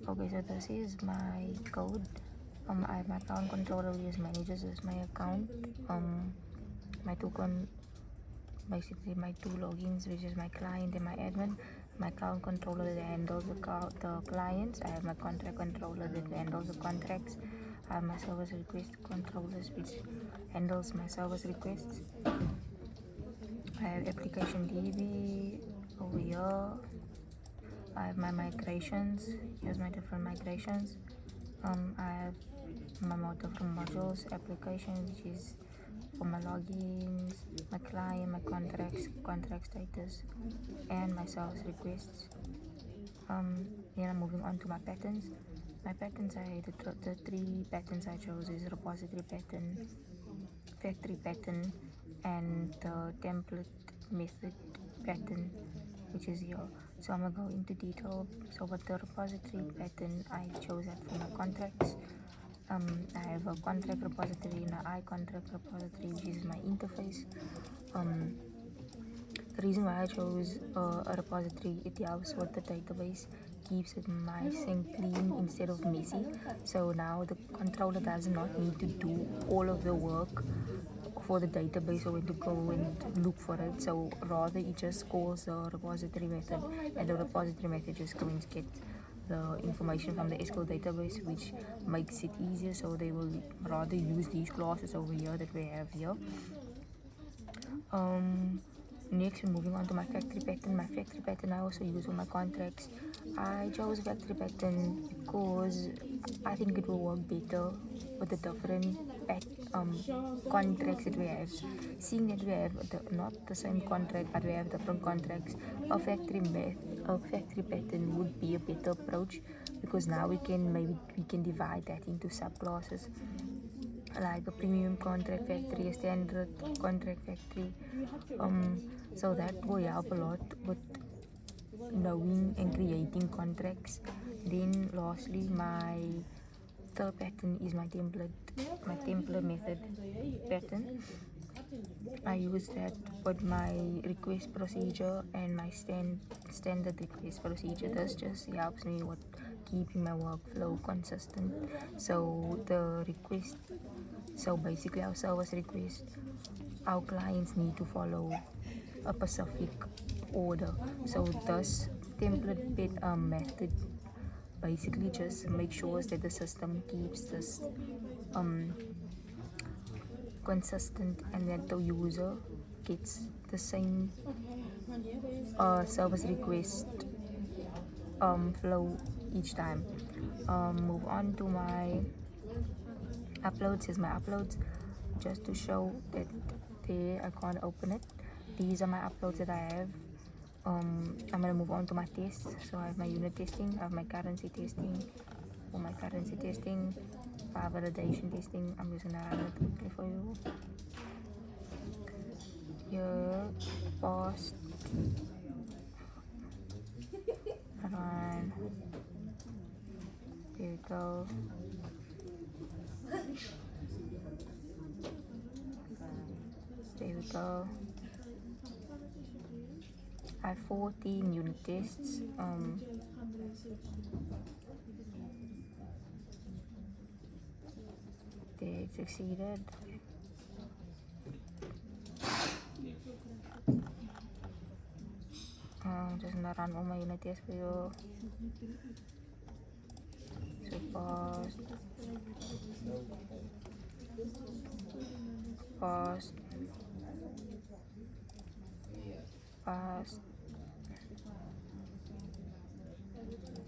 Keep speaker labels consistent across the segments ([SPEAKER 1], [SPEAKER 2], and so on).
[SPEAKER 1] Okay, so this is my code. I have my account controller which manages as my account. My basically my two logins, which is my client and my admin. My account controller that handles the clients. I have my contract controller that handles the contracts. I have my service request controllers which handles my service requests. I have application DB over here. I have my migrations. Here's my different migrations. I have my different modules, application, which is for my logins, my client, my contracts, contract status, and my service requests. Then I'm moving on to my patterns. My patterns, the three patterns I chose is repository pattern, factory pattern, and the template method pattern, which is here. So I'm gonna go into detail. So with the repository pattern, I chose that for my contracts. I have a contract repository and an iContract repository, which is my interface. The reason why I chose a repository, it helps with the database, keeps it nice and clean instead of messy. So now the controller does not need to do all of the work for the database or when to go and look for it. So rather it just calls the repository method, and the repository method just going to get the information from the SQL database, which makes it easier. So they will rather use these classes over here that we have here. Next, moving on to my factory pattern. My factory pattern I also use for my contracts. I chose factory pattern because I think it will work better with the different contracts that we have. Seeing that we have not the same contract, but we have different contracts, a factory pattern would be a better approach, because now we can divide that into subclasses, like a premium contract factory, a standard contract factory. So that will help a lot with knowing and creating contracts. Then lastly, my third pattern is my template method pattern. I use that with my request procedure and my standard request procedure. This just helps me with keeping my workflow consistent. So basically our service request, our clients need to follow a specific order. So this template method basically just make sure that the system keeps this consistent, and that the user gets the same service request flow each time. Move on to my uploads. Is my uploads, just to show that there I can't open it. These are my uploads that I have. I'm gonna move on to my tests. So I have my unit testing, I have my currency testing. For my currency testing, file validation testing, I'm just gonna run it quickly for you. Here, past, run. There we go. There we go. I have 14 unit tests. They succeeded. Just gonna run all my unit tests for you. So past, past, past.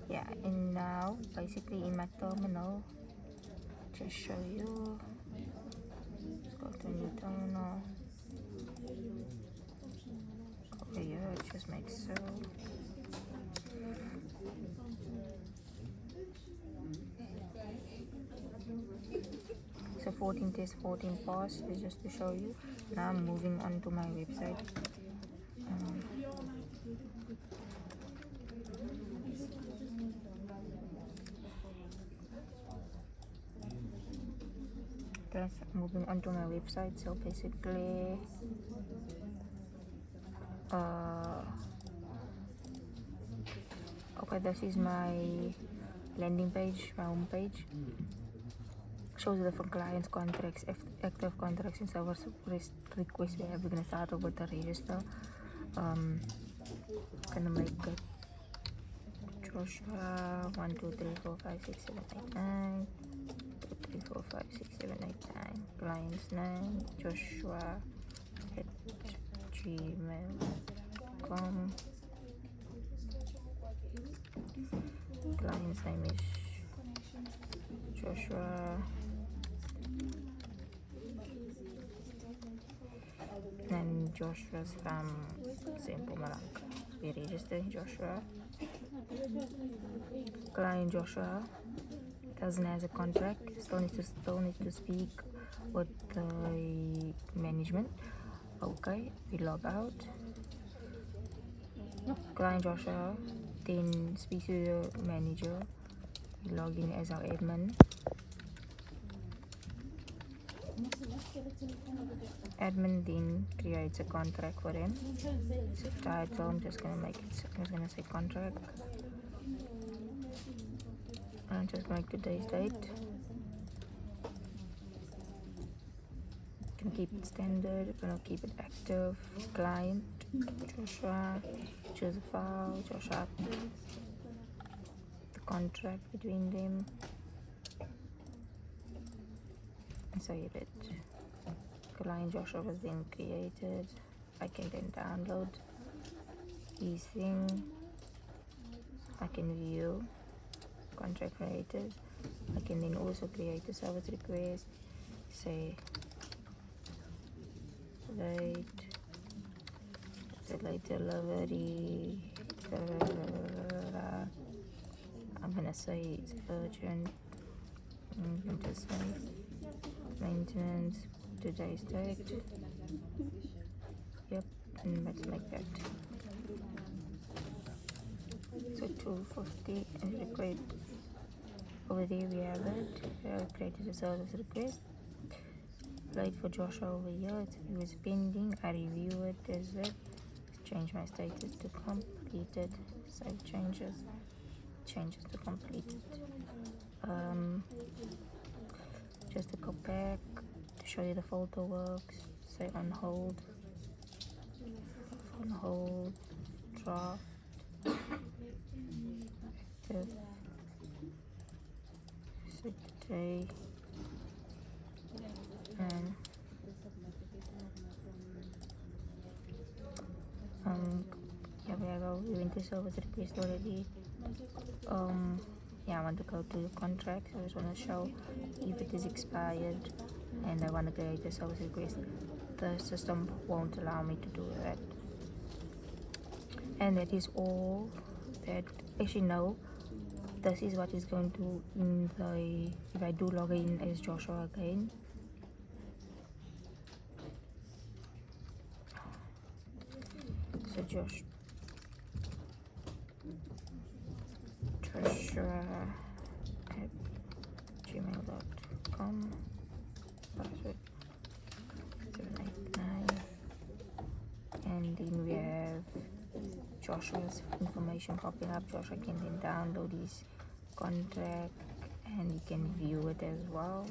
[SPEAKER 1] Yeah, and now basically in my terminal, just show you. Let's go to new terminal. Over here, it just makes so. So 14 tests, 14 pass, is just to show you. Now I'm moving on to my website. Moving on to my website. So basically, okay, this is my landing page, my home page. Shows the different clients, contracts, active contracts, and server requests we have. We're gonna start off with the register. Gonna make it Joshua 1 2 3 4 5 6 7 8 9 2 3 4 5 6 7 8 9. Client's name Joshua at gmail.com. Client's name is Joshua, and Joshua's from Mpumalanga. We register Joshua. Client Joshua doesn't have a contract, still need to speak with the management. Okay, we log out. Client Joshua then speaks to the manager. We log in as our admin. Admin then creates a contract for him. So title, I'm just gonna say contract. I'm just gonna make today's date. Can keep it standard, gonna keep it active. Client Joshua, choose a file, Joshua, the contract between them, and save it. Client Joshua was then created. I can then download this thing. I can view contract created. I can then also create a service request, say late delivery. I'm gonna say it's urgent. I'm going to say maintenance, today's date. Yep, and let's make that. So 250 and request. Over there we have it. I created a service request. Wait for Joshua over here. It was pending. I review it as well. Change my status to completed. Save changes to completed. Just to go back to show you the folder works. Say on hold, draft, active, set today, and yeah, we went to service request already. Yeah, I want to go to contract, so I just want to show if it is expired and I want to create a service request. The system won't allow me to do that. And that is all that, actually no, this is what is going to in the, if I do log in as Joshua again. So Joshua at gmail.com, password 789, and then we have Joshua's information popping up. Joshua can then download his contract and he can view it as well.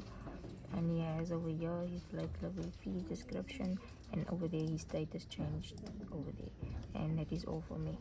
[SPEAKER 1] And he has over here his level fee description, and over there his status changed over there. And that is all for me.